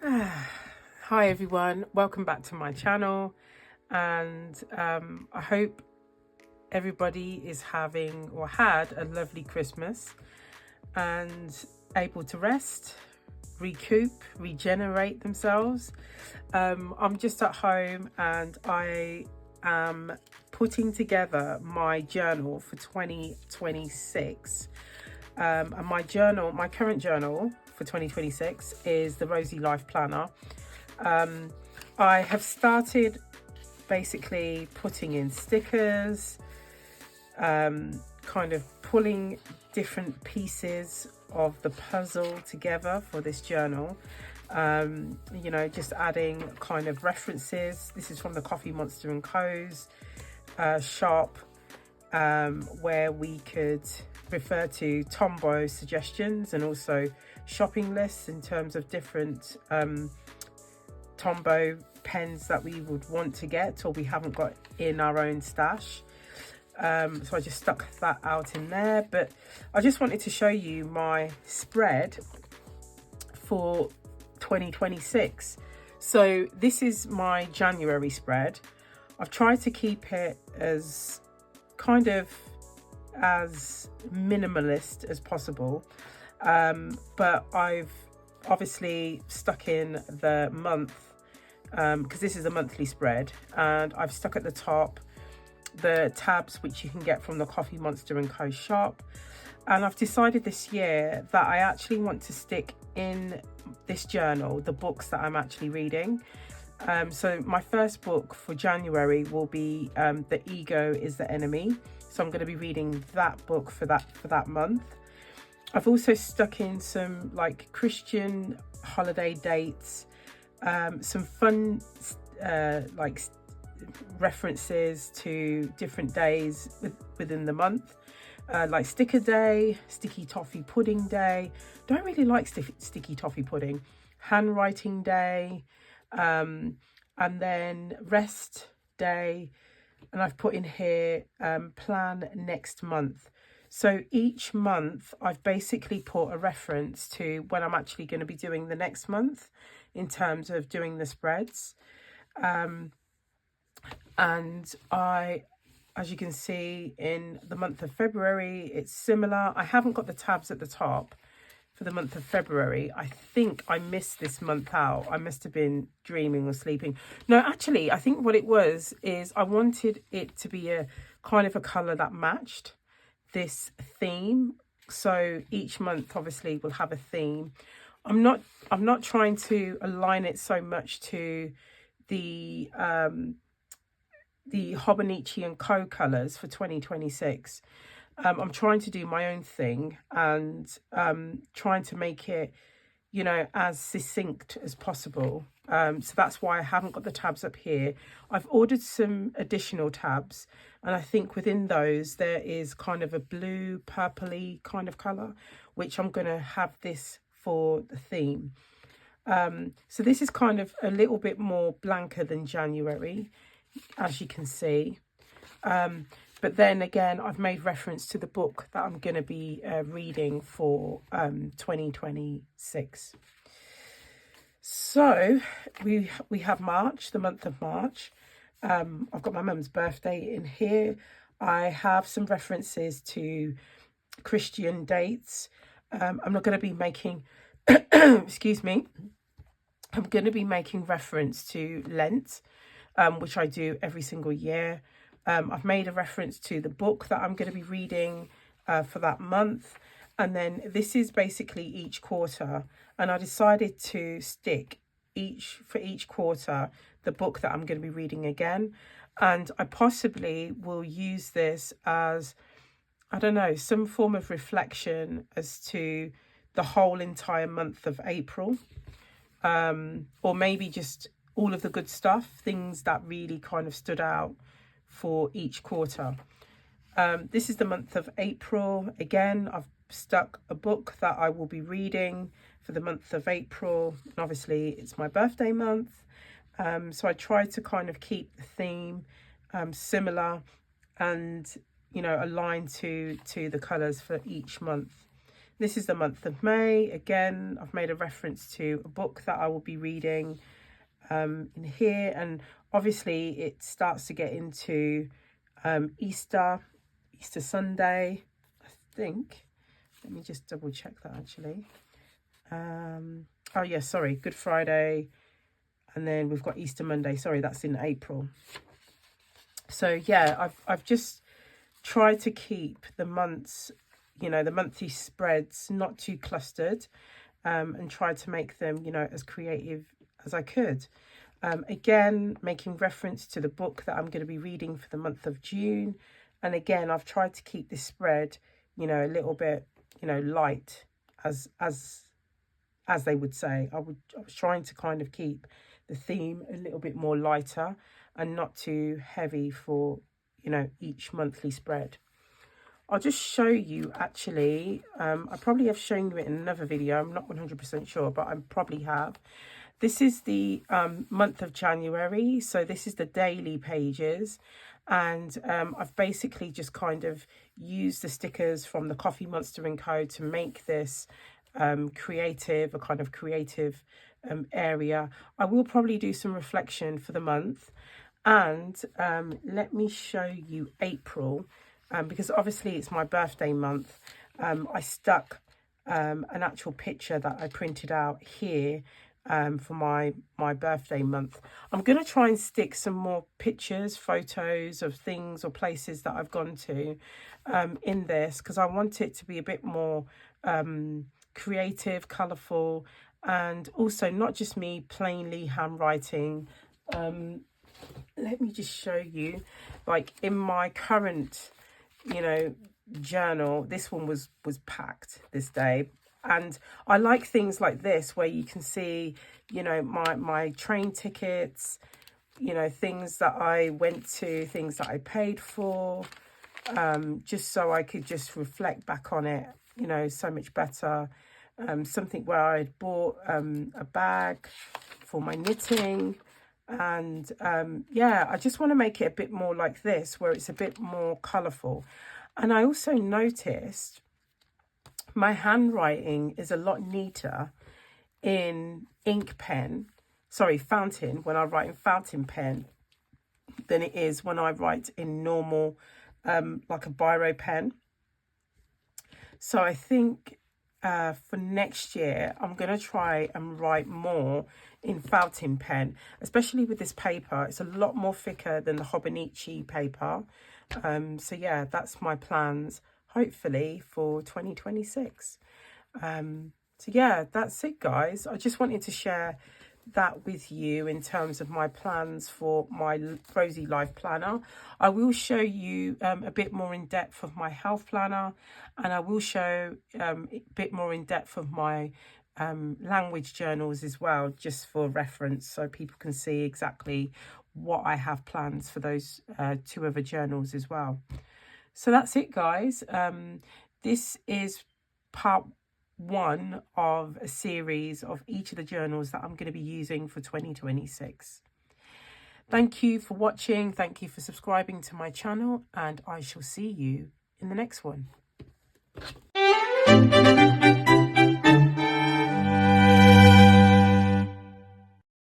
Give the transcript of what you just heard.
Hi everyone, welcome back to my channel, and I hope everybody is having or had a lovely Christmas and able to rest, recoup, regenerate themselves. I'm just at home and I am putting together my journal for 2026. And my current journal for 2026 is the Rosey Life Planner. I have started basically putting in stickers, kind of pulling different pieces of the puzzle together for this journal. Just adding kind of references. This is from the Coffee Monster & Co.'s shop, where we could refer to Tombow suggestions and also shopping lists in terms of different Tombow pens that we would want to get or we haven't got in our own stash. So I just stuck that out in there, but I just wanted to show you my spread for 2026. So this is my January spread. I've tried to keep it as kind of as minimalist as possible, but I've obviously stuck in the month, because this is a monthly spread, and I've stuck at the top the tabs which you can get from the Coffee Monster & Co shop. And I've decided this year that I actually want to stick in this journal the books that I'm actually reading. So my first book for January will be The Ego is the Enemy. So I'm going to be reading that book for that month. I've also stuck in some like Christian holiday dates, some fun references to different days within the month, like Sticker Day, Sticky Toffee Pudding Day. Don't really like sticky toffee pudding. Handwriting Day, and then Rest Day, and I've put in here plan next month. So each month I've basically put a reference to when I'm actually going to be doing the next month in terms of doing the spreads. And as you can see, in the month of February, it's similar. I haven't got the tabs at the top for the month of February. I think I missed this month out. I must have been dreaming or sleeping. No, actually, I think what it was is I wanted it to be a kind of a colour that matched this theme. So each month obviously will have a theme. I'm not trying to align it so much to the Hobonichi & Co colours for 2026. I'm trying to do my own thing and trying to make it, as succinct as possible. So that's why I haven't got the tabs up here. I've ordered some additional tabs, and I think within those there is kind of a blue purpley kind of colour, which I'm going to have this for the theme. So this is kind of a little bit more blanker than January, as you can see. But then again, I've made reference to the book that I'm going to be reading for 2026. So we have March, the month of March. I've got my mum's birthday in here. I have some references to Christian dates. I'm not going to be making, excuse me, I'm going to be making reference to Lent, which I do every single year. I've made a reference to the book that I'm going to be reading for that month. And then this is basically each quarter. And I decided to stick for each quarter the book that I'm going to be reading again. And I possibly will use this as, I don't know, some form of reflection as to the whole entire month of April. Or maybe just all of the good stuff, things that really kind of stood out for each quarter. This is the month of April. Again, I've stuck a book that I will be reading for the month of April. And obviously, it's my birthday month. So I tried to kind of keep the theme similar and, aligned to the colours for each month. This is the month of May. Again, I've made a reference to a book that I will be reading in here. And obviously it starts to get into Easter Sunday, I think. Let me just double check that actually. Oh yeah, sorry, Good Friday. And then we've got Easter Monday. Sorry, that's in April. So yeah, I've just tried to keep the months, you know, the monthly spreads not too clustered, and tried to make them, you know, as creative as I could. Again, making reference to the book that I'm going to be reading for the month of June. And again, I've tried to keep this spread, you know, a little bit, you know, light, as they would say. I was trying to kind of keep the theme a little bit more lighter and not too heavy for, you know, each monthly spread. I'll just show you actually. I probably have shown you it in another video. I'm not 100% sure, but I probably have. This is the month of January. So this is the daily pages. And I've basically just kind of used the stickers from the Coffee Monster & Co. to make this a kind of creative area. I will probably do some reflection for the month. And let me show you April, because obviously it's my birthday month. I stuck an actual picture that I printed out here for my birthday month. I'm going to try and stick some more pictures, photos of things or places that I've gone to in this, because I want it to be a bit more creative, colourful, and also not just me plainly handwriting. Let me just show you, like in my current, you know, journal, this one was packed this day. And I like things like this where you can see, you know, my train tickets, you know, things that I went to, things that I paid for, just so I could just reflect back on it, you know, so much better. Something where I had bought a bag for my knitting. And yeah, I just want to make it a bit more like this, where it's a bit more colourful. And I also noticed my handwriting is a lot neater in fountain, when I write in fountain pen, than it is when I write in normal, like a biro pen. So I think for next year, I'm going to try and write more in fountain pen, especially with this paper. It's a lot more thicker than the Hobonichi paper. So yeah, that's my plans, hopefully, for 2026. So yeah, that's it, guys. I just wanted to share that with you in terms of my plans for my Rosey Life Planner. I will show you a bit more in depth of my health planner, and I will show a bit more in depth of my language journals as well, just for reference, so people can see exactly what I have plans for those two other journals as well. So that's it, guys. This is part 1 of a series of each of the journals that I'm going to be using for 2026. Thank you for watching. Thank you for subscribing to my channel, and I shall see you in the next one.